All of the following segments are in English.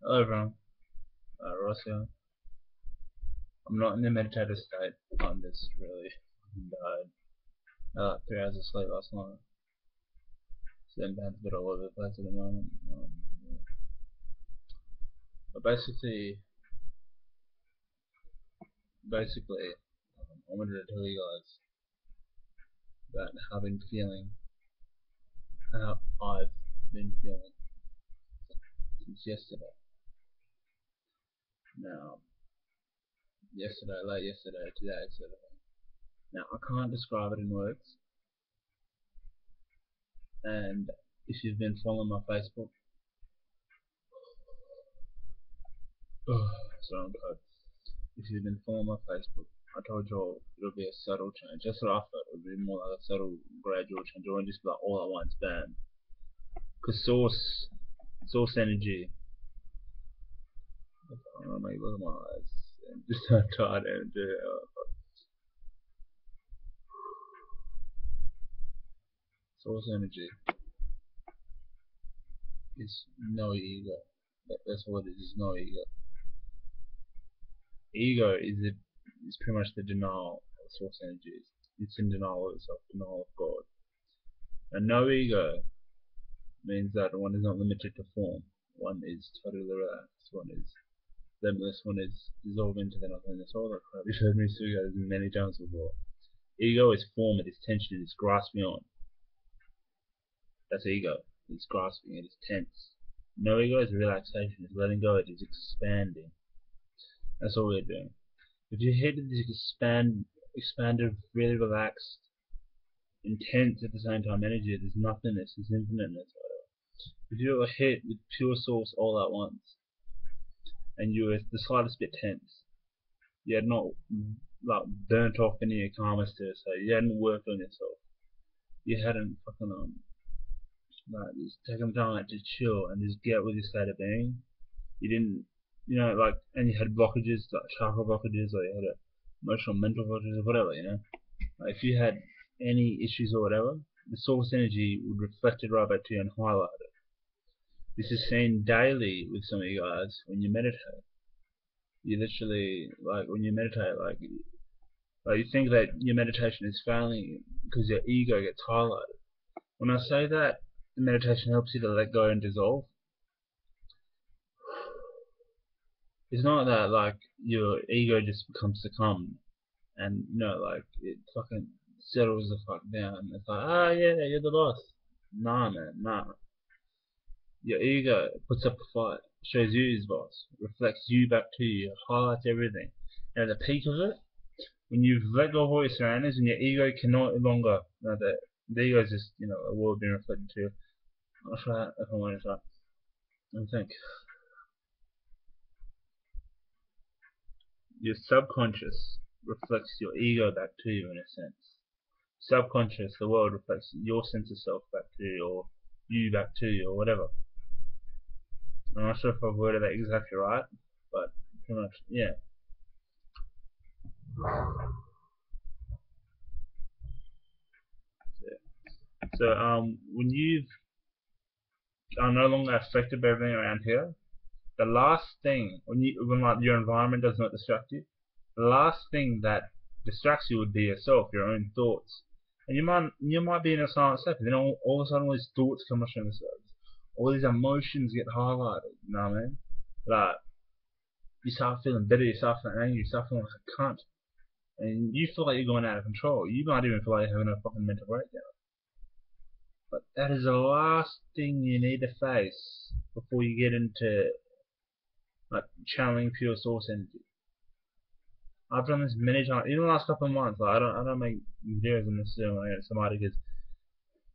Hello everyone, Ross here. I'm not in the meditative state. I'm just really tired. I had like 3 hours of sleep last night. So I'm a bit all over the place at the moment. Yeah. But basically, I wanted to tell you guys about how I've been feeling, how I've been feeling since yesterday. Now, late yesterday, today, etc. Now, I can't describe it in words. And if you've been following my Facebook, sorry, I'm tired. If you've been following my Facebook, I told you all it'll be a subtle change. That's what I thought. It would be more like a subtle, gradual change. It won't just be like all at once, bam. Because source energy. I don't know, maybe look at my eyes. I'm just so tired and source energy is no ego. That's what it is. No ego. Ego is pretty much the denial of source energy. It's in denial of itself, denial of God. And no ego means that one is not limited to form. One is totally relaxed. One is limitless. One is dissolved into the nothingness. All that crap. You've heard me speak about this many times before. Ego is form. It is tension. It is grasping on. That's ego. It's grasping. It is tense. No ego is relaxation. It's letting go. It is expanding. That's all we're doing. If you hit this expanded, really relaxed, intense at the same time energy, there's nothingness. There's infiniteness. If you were hit with pure source all at once, and you were the slightest bit tense, you had not like burnt off any of your karma still, so you hadn't worked on yourself, you hadn't fucking like just taken time to chill and just get with your state of being. You didn't, and you had blockages like chakra blockages, or you had emotional mental blockages or whatever, Like if you had any issues or whatever, the source energy would reflect it right back to you and highlight it. This is seen daily with some of you guys when you meditate. You literally, like when you meditate, like you think that your meditation is failing because your ego gets highlighted. When I say that the meditation helps you to let go and dissolve, it's not that like your ego just becomes succumbed and like it fucking settles the fuck down. It's like, yeah, you're the boss. Nah, man, nah. Your ego puts up a fight, shows you as boss, reflects you back to you, highlights everything. And at the peak of it, when you've let go of all your surroundings and your ego can no longer, the ego is just, a world being reflected to you. I'll try that if I want to try. And think. Your subconscious reflects your ego back to you in a sense. Subconscious, the world reflects your sense of self back to you, or you back to you, or whatever. I'm not sure if I've worded that exactly right, but pretty much, yeah. So, when you are no longer affected by everything around here, the last thing, when like your environment does not distract you, the last thing that distracts you would be yourself, your own thoughts. And you might be in a silent state, but then all of a sudden all these thoughts come rushing the surface. All these emotions get highlighted, you know what I mean? Like, you start feeling bitter, you start feeling angry, you start feeling like a cunt. And you feel like you're going out of control. You might even feel like you're having a fucking mental breakdown. But that is the last thing you need to face before you get into like channeling pure source energy. I've done this many times, even the last couple of months. Like, I don't make videos on this samadhi because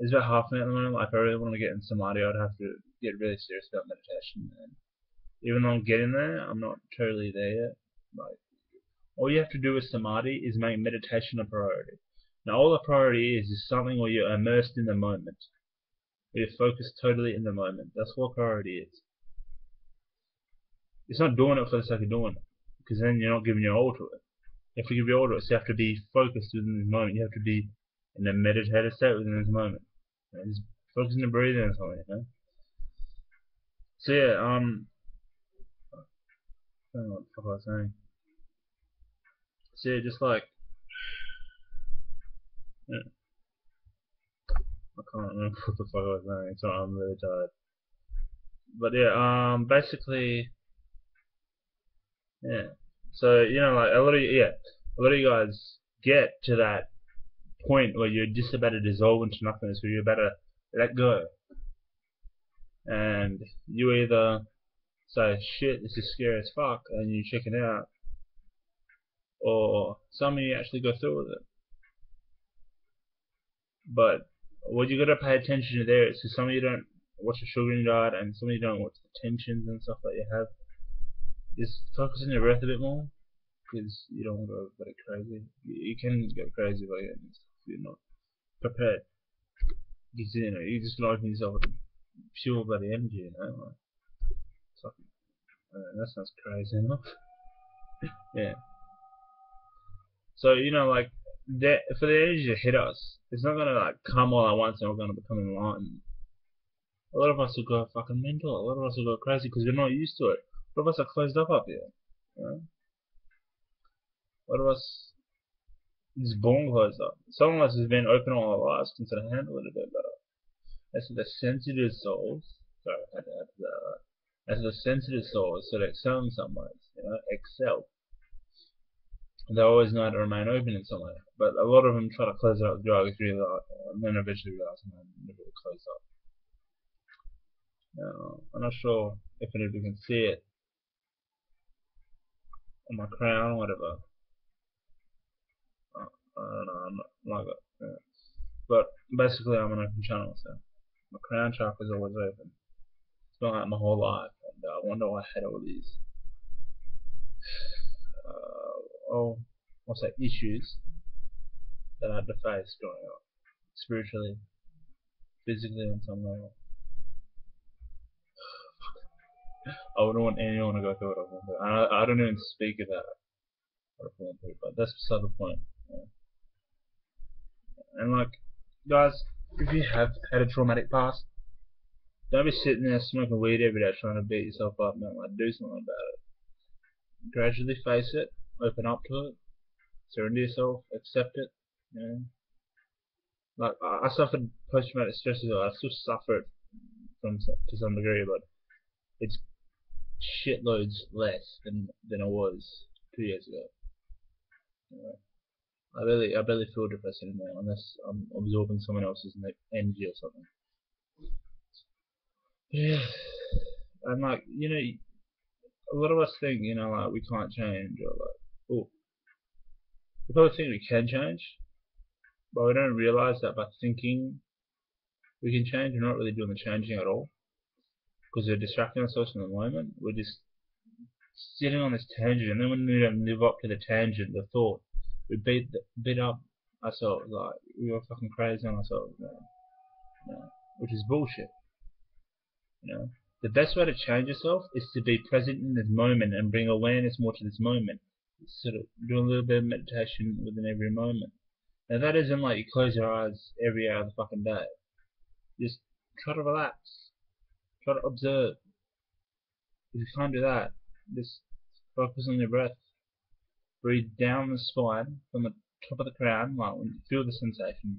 it's about half an hour at the moment. Like, if I really want to get in samadhi, I'd have to get really serious about meditation. And even though I'm getting there, I'm not totally there yet. Like, all you have to do with samadhi is make meditation a priority. Now, all a priority is something where you're immersed in the moment. You're focused totally in the moment. That's what priority is. It's not doing it for the sake of doing it, because then you're not giving your all to it. You have to give your all to it, so you have to be focused within this moment. You have to be in a meditative state within this moment. Just focus on the breathing or something, So yeah, don't know what the fuck I was saying. So yeah, just like, yeah, I can't remember what the fuck I was saying. So I'm really tired. But yeah, basically, yeah. So you know, like a lot of you guys get to that point where you're just about to dissolve into nothingness, where you're about to let go, and you either say, shit, this is scary as fuck, and you check it out, or some of you actually go through with it. But what you gotta pay attention to there is, some of you don't watch the sugar in your diet, and some of you don't watch the tensions and stuff that you have. Just focus on your breath a bit more, because you don't want to go very crazy. You can go crazy by it if you're not prepared. Because you know, you're just gonna open yourself with pure bloody energy, you know. Like, it's like, that sounds crazy enough. Yeah. So you know, like that, for the energy to hit us, it's not gonna like come all at once and we're gonna become enlightened. A lot of us will go fucking mental. A lot of us will go crazy because we're not used to it. A lot of us are closed up here. You know? A lot of us just born closed up. Some of us have been open all our lives, can sort of handle it a bit better. As for the sensitive souls, sorry, I had to add that. As for the sensitive souls, sort of excel in some ways, you know, excel. They always know how to remain open in some way. But a lot of them try to close up with drugs, realize, and then eventually realize, man, never will close up. I'm not sure if anybody can see it on my crown or whatever. I don't know, I'm not like it. Yeah. But basically, I'm an open channel, so my crown chakra is always open. It's been like my whole life, and I wonder why I had all these, what's that, issues that I had to face growing up, spiritually, physically, on some level. I wouldn't want anyone to go through what I've gone through. I don't even speak about what I've gone through, but that's beside the point. Yeah. And like, guys, if you have had a traumatic past, don't be sitting there smoking weed every day trying to beat yourself up, man. Like, do something about it. Gradually face it, open up to it, surrender yourself, accept it. You know, like I suffered post-traumatic stress disorder. I still suffer it to some degree, but it's shitloads less than it was 2 years ago. You know, I barely feel depressed anymore unless I'm absorbing someone else's energy or something. Yeah, and like, you know, a lot of us think, you know, like we can't change, or like, oh, we probably think we can change, but we don't realize that by thinking we can change, we're not really doing the changing at all, because we're distracting ourselves from the moment. We're just sitting on this tangent, and then when we don't live up to the tangent, the thought, we beat up ourselves, like we were fucking crazy on ourselves, man. You know, which is bullshit. You know, the best way to change yourself is to be present in this moment and bring awareness more to this moment. Sort of do a little bit of meditation within every moment. Now that isn't like you close your eyes every hour of the fucking day. Just try to relax. Try to observe. If you can't do that, just focus on your breath. Breathe down the spine from the top of the crown, like when you feel the sensation,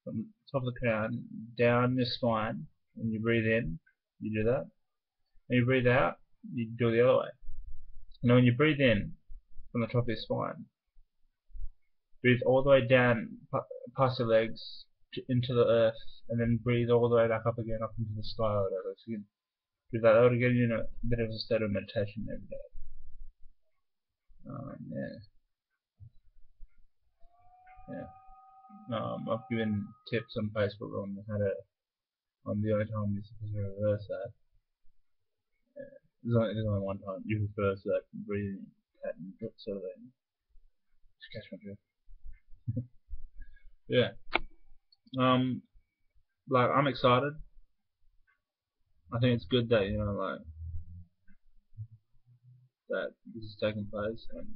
from the top of the crown down your spine. When you breathe in, you do that. When you breathe out, you do it the other way. Now when you breathe in from the top of your spine, breathe all the way down past your legs into the earth, and then breathe all the way back up again, up into the sky or whatever. So you can do that. That would get you in a bit of a state of meditation every day. Yeah. I've given tips on Facebook on how to, on the only time you're supposed to reverse that. There's only one time you reverse that breathing pattern, sort of thing. Just catch my drift. Yeah. Like, I'm excited. I think it's good that, you know, like, that this is taking place, and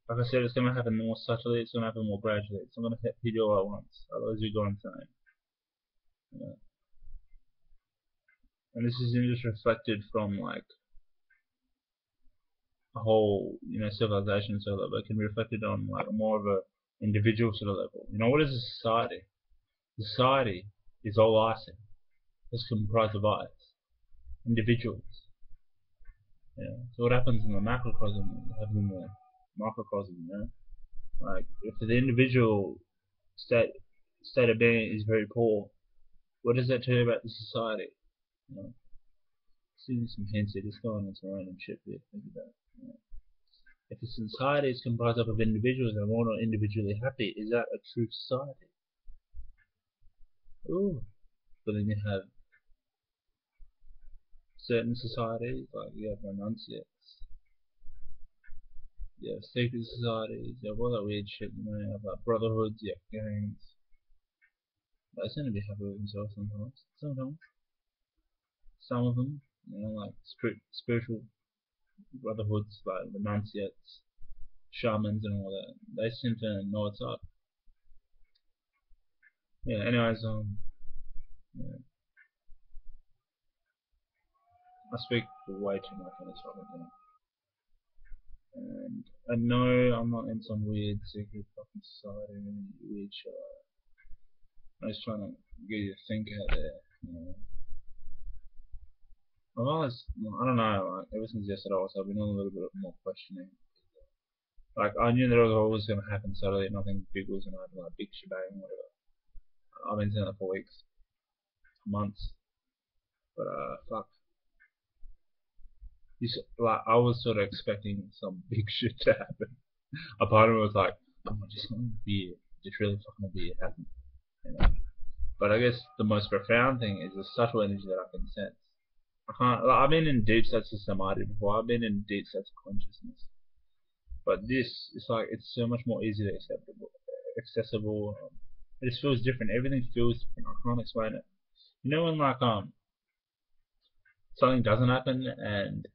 like I said, it's going to happen more subtly, it's going to happen more gradually, it's not going to hit you all at once, otherwise you're going insane. Yeah. And this is just reflected from, like, a whole, civilization sort of level. It can be reflected on like more of a individual sort of level. What is a society? Society is all icing. It's comprised of ice. Individuals. So what happens in the macrocosm happens in the microcosm. Like if the individual state of being is very poor, what does that tell you about the society? You know, seeing some hints here, just going on some random shit here. Think about it. If a society is comprised of individuals and we're not individually happy, is that a true society? Ooh. But then you have certain societies, like you have renunciates, you have secret societies, you have all that weird shit, you have like brotherhoods, you have gangs. They seem to be happy with themselves sometimes. Sometimes. Some of them, like spiritual brotherhoods, like renunciates, shamans and all that, they seem to know what's up. Yeah, anyways, yeah, I speak way too much on this topic now. And I know I'm not in some weird secret fucking society or any weird shit. I'm just trying to get you to think out there. I've always, I don't know, like, ever since yesterday also, I've been doing a little bit more questioning. Like, I knew that it was always going to happen suddenly, nothing big was going to happen, like big shebang, whatever. I've been saying that for weeks, months. But, fuck. Like, I was sort of expecting some big shit to happen. A part of me was like, oh, just want a beer. Just really fucking a beer happen. But I guess the most profound thing is the subtle energy that I can sense. I can't. Like, I've been in deep states of samadhi before. I've been in deep states of consciousness. But this, it's like it's so much more easily accessible. It just feels different. Everything feels different. I can't explain it. When like something doesn't happen and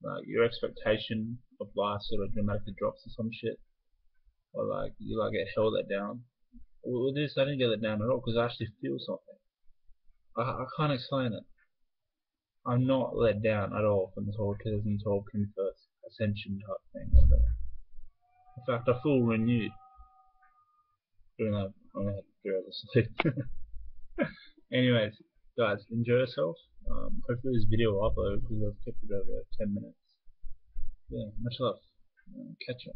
like your expectation of life sort of dramatically drops or some shit, or like you like get held let down. With this, I didn't get let down at all because I actually feel something. I can't explain it. I'm not let down at all from this whole 2012 21st ascension type thing. Or whatever. In fact, I feel renewed. Even though I'm gonna have to go to sleep. Anyways, guys, enjoy yourself. Hopefully this video will upload because I've kept it over 10 minutes. Yeah, much love. Catch ya.